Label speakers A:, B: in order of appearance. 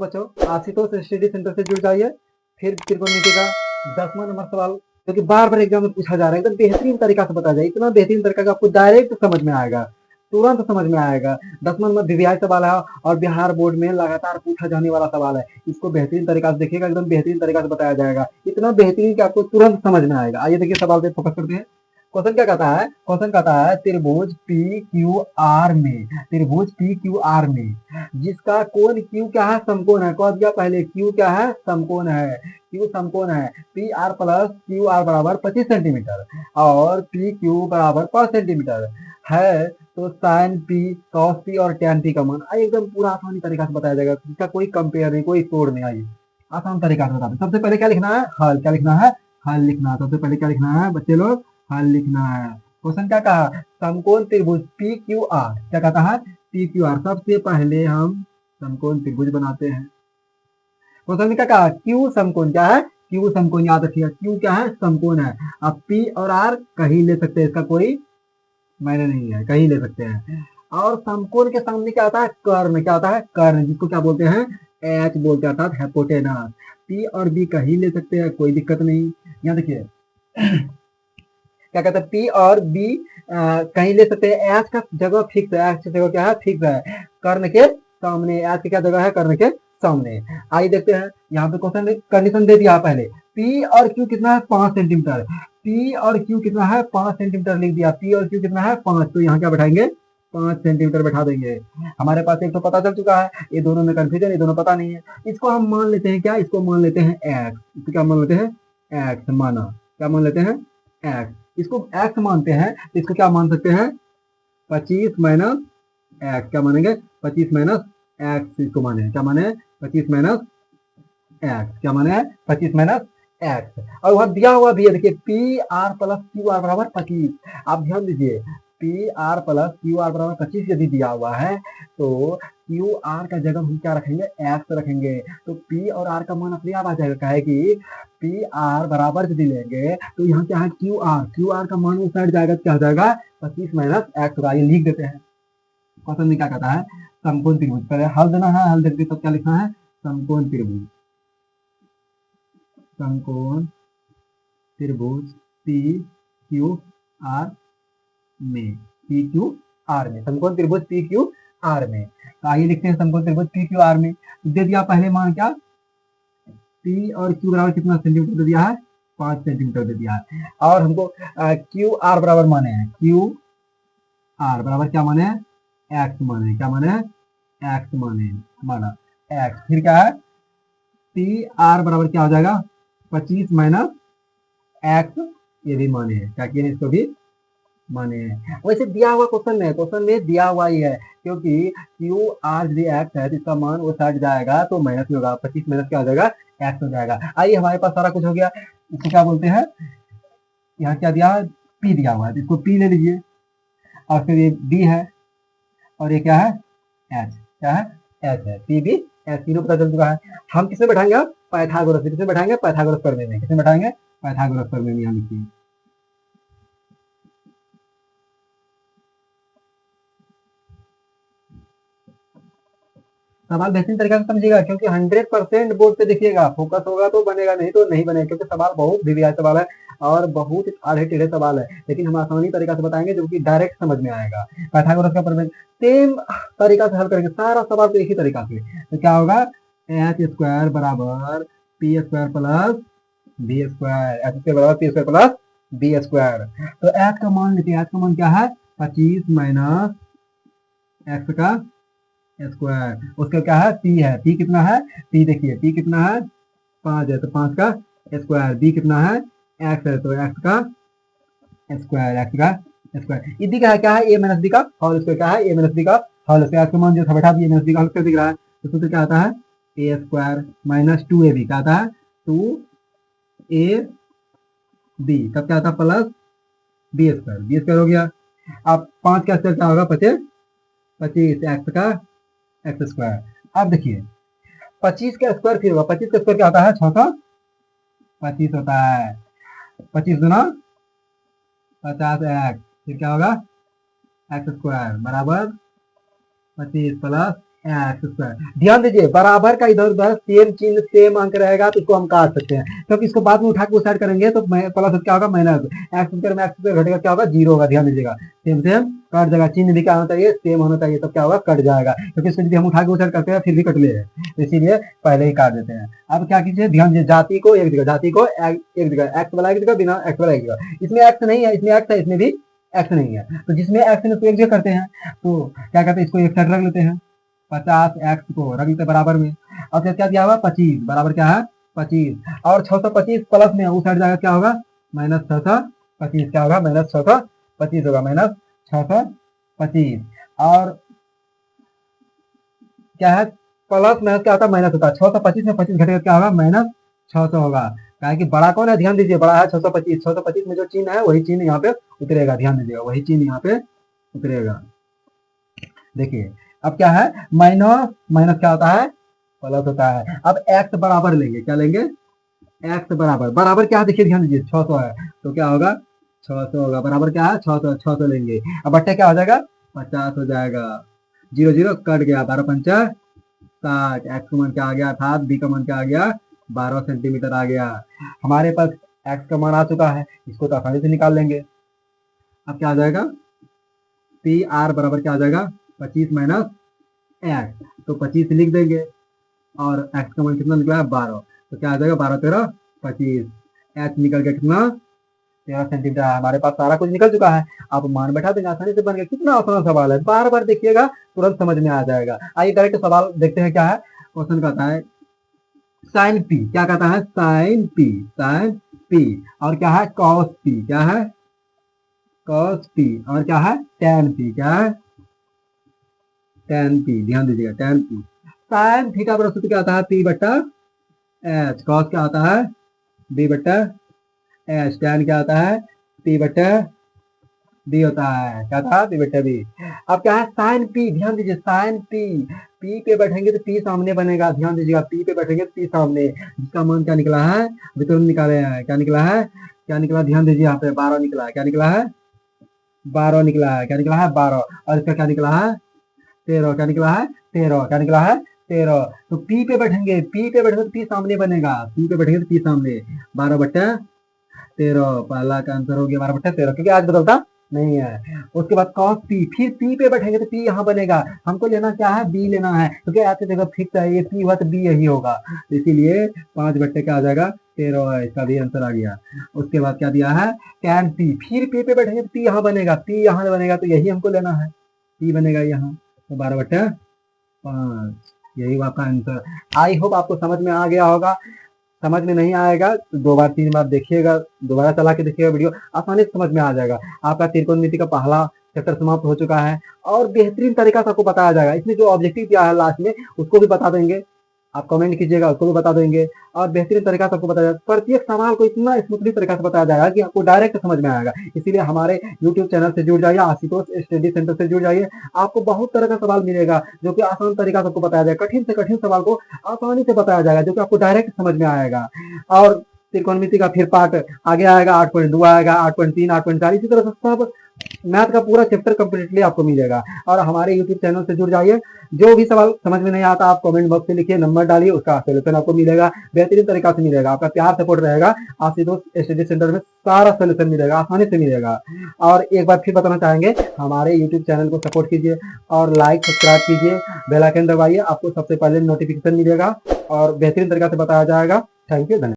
A: बच्चों Ashutosh study centre से जुड़ जाइए। फिर त्रिकोणमिति का 10वां नंबर सवाल जो कि बार बार एग्जाम में पूछा जा रहा है, एकदम बेहतरीन तरीका से बताया जाए, इतना बेहतरीन तरीका का आपको डायरेक्ट समझ में आएगा, तुरंत समझ में आएगा। 10वां नंबर वीवीआई सवाल है और बिहार बोर्ड में लगातार पूछा जाने वाला सवाल है। इसको बेहतरीन तरीका से देखिएगा, एकदम बेहतरीन तरीका से बताया जाएगा, इतना बेहतरीन कि आपको तुरंत समझ में आएगा। आइए देखिए सवाल पे फोकस करते हैं। क्वेश्चन क्या कहता है? क्वेश्चन कहता है त्रिभुज पी क्यू आर में, त्रिभुज पी क्यू आर में जिसका कोण क्यू क्या है? समकोण है। कह दिया पहले क्यू क्या है? समकोण है। क्यू समकोण है। P R plus Q R बराबर 25 सेंटीमीटर और पी क्यू बराबर 5 सेंटीमीटर है, तो साइन पी, कॉस पी और टैन पी का मान एकदम पूरा आसानी तरीका से बताया जाएगा। इसका कोई कंपेयर नहीं, कोई तोड़ नहीं। आइए आसान तरीका से बताते हैं। सबसे पहले क्या लिखना है? हल। क्या लिखना है? हल लिखना है। सबसे पहले क्या लिखना है बच्चे लोग? हल लिखना है। क्वेश्चन क्या कहा? समकोण त्रिभुज पी क्यू आर, क्या कहता है? P Q R. सबसे पहले हम समकोण त्रिभुज बनाते हैं। क्वेश्चन में क्या कहा? क्यू समकोण क्या है? क्यू समकोण, याद रखिएगा क्यू क्या है? समकोण है। अब पी और आर कहीं ले सकते हैं, इसका कोई मायने नहीं है, कहीं ले सकते हैं। और समकोण के सामने क्या आता है? कर्ण। क्या आता है? कर्ण, जिसको क्या बोलते हैं? एच बोलते हैं, अर्थात हाइपोटेनस। पी और बी कहीं ले सकते हैं, कोई दिक्कत नहीं। यहाँ देखिए क्या कहते हैं? पी और बी कहीं ले सकते हैं। एच का जगह फिक्स है, एच की जगह क्या है? फिक्स है। कर्ण के सामने, एच की क्या जगह है? कर्ण के सामने। आइए देखते हैं, यहाँ पे क्वेश्चन कंडीशन दे दिया पहले। पी और क्यू कितना है? 5 सेंटीमीटर। पी और क्यू कितना है? 5 सेंटीमीटर लिख दिया। पी और क्यू कितना है? 5, तो यहाँ क्या बैठाएंगे? 5 सेंटीमीटर बैठा देंगे। हमारे पास एक तो पता चल चुका है, ये दोनों में कंफ्यूजन, ये दोनों पता नहीं है। इसको हम मान लेते हैं क्या? इसको मान लेते हैं एक्स। इसको क्या मान लेते हैं? एक्स माना। क्या मान लेते हैं? एक्स। इसको एक्स मानते हैं तो इसको क्या मान सकते हैं? 25 माइनस एक्स। क्या मानेंगे? 25 माइनस एक्स इसको माने। क्या माने? 25 माइनस एक्स। क्या माने? 25 माइनस एक्स। और वह दिया हुआ भी है, देखिए P R plus Q R बराबर 25। आप ध्यान दीजिए, P R plus Q R बराबर 25 यदि दिया हुआ है तो क्यू आर का जगह हम क्या रखेंगे? एक्स रखेंगे। तो पी और आर का मान अपने आप आ जाएगा। कहे कि पी आर बराबर यदि लेंगे तो यहाँ क्या है? क्यू आर, क्यू आर का मान उस साइड जाएगा, क्या हो जाएगा? 25 माइनस एक्स होगा। ये लिख देते हैं। क्वेश्चन में क्या कहता है? समकोण त्रिभुज। पहले हल देना है, हल देते तब क्या लिखना है? समकोण त्रिभुज, समकोण त्रिभुज पी क्यू आर में, पी क्यू आर में, समकोण त्रिभुज पी क्यू आर में। तो आइए लिखते हैं समकोण त्रिभुज पी क्यू आर में। दे दिया पहले मान क्या? पी और क्यू बराबर कितना सेंटीमीटर दे दिया है? 5 सेंटीमीटर दे दिया है। और हमको क्यू आर बराबर माने हैं, क्यू आर बराबर क्या माने? एक्स माने। क्या माने? एक्स माने, माना एक्स। फिर क्या है? पी आर बराबर क्या हो जाएगा? 25 माइनस एक्स, ये भी माने हैं। क्या किए? इसको भी माने हैं। वैसे दिया हुआ क्वेश्चन में दिया हुआ ही है, क्योंकि क्यू आर यदि एक्स है तो इसका मान वो साइड जाएगा तो माइनस में होगा। 25 माइनस क्या हो जाएगा? एक्स हो जाएगा। आइए हमारे पास सारा कुछ हो गया। इसको क्या बोलते हैं? यहाँ क्या दिया है? पी दिया हुआ है, तो इसको पी ले लीजिए। और फिर ये बी है और ये क्या है? एच। क्या है? एच है। पी बी एच, तीनों पता चल चुका है। हम किसमें बैठाएंगे? अब पाइथागोरस। किसमें बैठाएंगे? पाइथागोरस प्रमेय में। किसमें बैठाएंगे? पाइथागोरस प्रमेय में। यहाँ लिखिए। सवाल बेहतरीन तरीके से समझिएगा, क्योंकि 100% बोर्ड पे देखिएगा, फोकस होगा तो बनेगा, नहीं तो नहीं बनेगा। क्योंकि सवाल बहुत वीवीआई सवाल है और बहुत आधे टेढ़े सवाल है, लेकिन हम आसानी तरीका से बताएंगे जो कि डायरेक्ट समझ में आएगा। पाइथागोरस का प्रमेय सेम तरीका से हल करेंगे सारा सवाल तो एक ही तरीका से। तो क्या होगा? एच स्क्वायर बराबर P square plus B square, H square बराबर P square plus B square. तो एच का मान लेते हैं। एच का मान क्या है? 25 माइनस एक्स का स्क्वायर। उसका क्या है? पी है। पी कितना है? पी देखिए, पी कितना है? 5 है, तो 5 का स्क्वायर। बी कितना है? एक्स है, तो एक्स का स्क्वायर, एक्स का स्क्वायर। ये दिख रहा है क्या है? ए माइनस बी का होल स्क्वायर। क्या है? ए माइनस बी का होल स्क्वायर। एक्स का मान जो था बैठा दिए, माइनस बी का होल स्क्वायर दिख रहा है, तो सूत्र क्या आता है? A square minus 2ab। क्या आता है? 2ab। तब क्या आता है? Plus B square. B square हो गया। अब 5 का स्क्वायर क्या होगा? 25, 25 एक्स का एक्स स्क्वायर। अब देखिए 25 का स्क्वायर फिर होगा। 25 का स्क्वायर क्या होता है? 6 का 25 होता है। 25 गुना 50 एक्स, फिर क्या होगा? एक्स स्क्वायर बराबर 25 प्लस एक्स स्क्वायर। ध्यान दीजिए बराबर का इधर उधर सेम चिन्ह सेम अंक रहेगा तो इसको हम काट सकते हैं, क्योंकि इसको बाद में उठा के उस साइड करेंगे तो प्लस क्या होगा माइनस, एक्स स्क्वायर में एक्स स्क्वायर घटेगा क्या होगा जीरो होगा। ध्यान दीजिएगा सेम सेम कट जाएगा, चिन्ह भी क्या होना चाहिए सेम होना चाहिए, तो क्या होगा कट जाएगा, क्योंकि इसको यदि हम उठा के उस साइड करते हैं फिर भी कट ले, इसीलिए पहले ही काट देते हैं। अब क्या कीजिए ध्यान दीजिए जाति को एक जगह, जाति को एक जगह, एक्स वाला एक जगह, बिना एक्स वाला एक जगह। इसमें एक्स नहीं है, इसमें एक्स है, इसमें भी एक्स नहीं है, तो जिसमें एक्स है उसको एक जगह करते हैं, तो क्या कहते हैं इसको एक साइड रख लेते हैं, 50 एक्स को रख लेते बराबर में, और फिर क्या दिया हुआ 25 बराबर क्या है 25, और 625 प्लस में उस साइड जाएगा क्या होगा माइनस 625, क्या होगा माइनस 625 होगा, माइनस 625, और क्या है प्लस माइनस क्या होता है माइनस होता है, 625 में 25 घटेगा क्या होगा माइनस 600 होगा, क्या कि बड़ा कौन है ध्यान दीजिए बड़ा है 625, 625 में जो चिन्ह है वही चिन्ह यहाँ पे उतरेगा, ध्यान दीजिएगा वही चिन्ह यहाँ पे उतरेगा। देखिए अब क्या है माइनस माइनस क्या होता है प्लस होता है। अब एक्स बराबर लेंगे, क्या लेंगे एक्स बराबर, बराबर क्या है देखिए ध्यान दीजिए 600 है तो क्या होगा 600 होगा, बराबर क्या है 600 लेंगे, अब बट्टे क्या हो जाएगा 50 हो जाएगा, 0 0 कट गया, 12 पंचा 60, एक्स का मान क्या आ गया अर्थात बी का मान क्या आ गया 12 सेंटीमीटर आ गया। हमारे पास एक्स का मान आ चुका है, इसको तो आसानी से निकाल लेंगे। अब क्या आ जाएगा पी आर बराबर क्या आ जाएगा 25 माइनस एक्स, तो 25 लिख देंगे, और एक्स का मान कितना निकला है 12, तो क्या आ जाएगा 12 13 25, एच निकल गया कितना 13 सेंटीमीटर। हमारे पास सारा कुछ निकल चुका है, आप मान बैठा देंगे आसानी से बन गया। कितना आसान सवाल है, बार बार देखिएगा तुरंत समझ में आ जाएगा। आइए डायरेक्ट सवाल देखते हैं क्या है। क्वेश्चन कहता है साइन पी, क्या कहता है साइन पी, और क्या है कॉस पी, क्या है कॉस पी, और क्या है टैन पी, क्या है टैन पी। ध्यान दीजिएगा टैन पी, साइन थीटा बराबर सूत्र क्या आता है पी बट्टा एच, कॉस क्या आता है बी बट्टा एच, टैन क्या आता है पी बट्टा बी होता है, क्या था पी बट्टा बी। अब क्या है साइन पी, ध्यान दीजिए साइन पी, पी पे बैठेंगे तो पी सामने बनेगा, ध्यान दीजिएगा पी पे बैठेंगे तो पी सामने, जिसका मान क्या निकला है अभी तुरंत निकाले हैं, क्या निकला है क्या निकला ध्यान दीजिए यहाँ पे 12 निकला है, क्या निकला है 12 निकला है, क्या निकला है 12, और इसका क्या निकला है 13, क्या निकला है 13, क्या निकला है 13। तो पी पे बैठेंगे तो पी सामने बनेगा, पी पे बैठेंगे तो पी सामने, 12 बट्टा 13, पहला का आंसर हो गया 12 बट्टा 13, क्योंकि आज बदलता नहीं है। उसके बाद cos p, फिर p पे बैठेंगे तो p यहाँ बनेगा, हमको लेना क्या है b लेना है, क्योंकि ऐसे जगह फिक्स है ये p हुआ तो b यही होगा, तो इसीलिए 5 बट्टे क्या आ जाएगा 13 है, इसका भी आंसर आ गया। उसके बाद क्या दिया है tan p, फिर p पे बैठेंगे तो p यहाँ बनेगा, p यहाँ बनेगा तो यही हमको लेना है, p बनेगा यहाँ, तो 12 बट्टा 5, यही आपका आंसर। आई होप आपको समझ में आ गया होगा, समझ में नहीं आएगा तो 2 बार 3 बार देखिएगा, दोबारा चला के देखिएगा वीडियो, आसानी से समझ में आ जाएगा। आपका त्रिकोणमिति का पहला चैप्टर समाप्त हो चुका है, और बेहतरीन तरीका से आपको बताया जाएगा। इसमें जो ऑब्जेक्टिव दिया है लास्ट में उसको भी बता देंगे, आप कमेंट कीजिएगा उसको भी बता देंगे, और बेहतरीन तरीका से आपको बताया जाएगा। प्रत्येक सवाल को इतना स्मूथली तरीका से बताया जाएगा कि आपको डायरेक्ट समझ में आएगा। इसीलिए हमारे यूट्यूब चैनल से जुड़ जाइए, आशुतोष स्टडी सेंटर से जुड़ जाइए, आपको बहुत तरह का सवाल मिलेगा जो कि आसान तरीका से आपको बताया जाएगा, कठिन से कठिन सवाल को आसानी से बताया जाएगा जो कि आपको डायरेक्ट समझ में आएगा। और त्रिकोणमिति का फिर पार्ट आगे आएगा, 8.2 आएगा, 8.3, 8.4, इसी तरह से सब मैथ का पूरा चैप्टर कंप्लीटली आपको मिलेगा। और हमारे यूट्यूब चैनल से जुड़ जाइए, जो भी सवाल समझ में नहीं आता आप कमेंट बॉक्स में लिखिए, नंबर डालिए, उसका सोल्यूशन आपको मिलेगा, बेहतरीन तरीका से मिलेगा। आपका प्यार सपोर्ट रहेगा, आशुतोष स्टडी सेंटर में सारा सोल्यूशन मिलेगा, आसानी से मिलेगा। और एक बार फिर बताना चाहेंगे, हमारे यूट्यूब चैनल को सपोर्ट कीजिए और लाइक सब्सक्राइब कीजिए, बेल आइकन दबाइए, आपको सबसे पहले नोटिफिकेशन मिलेगा और बेहतरीन तरीका से बताया जाएगा। थैंक यू, धन्यवाद।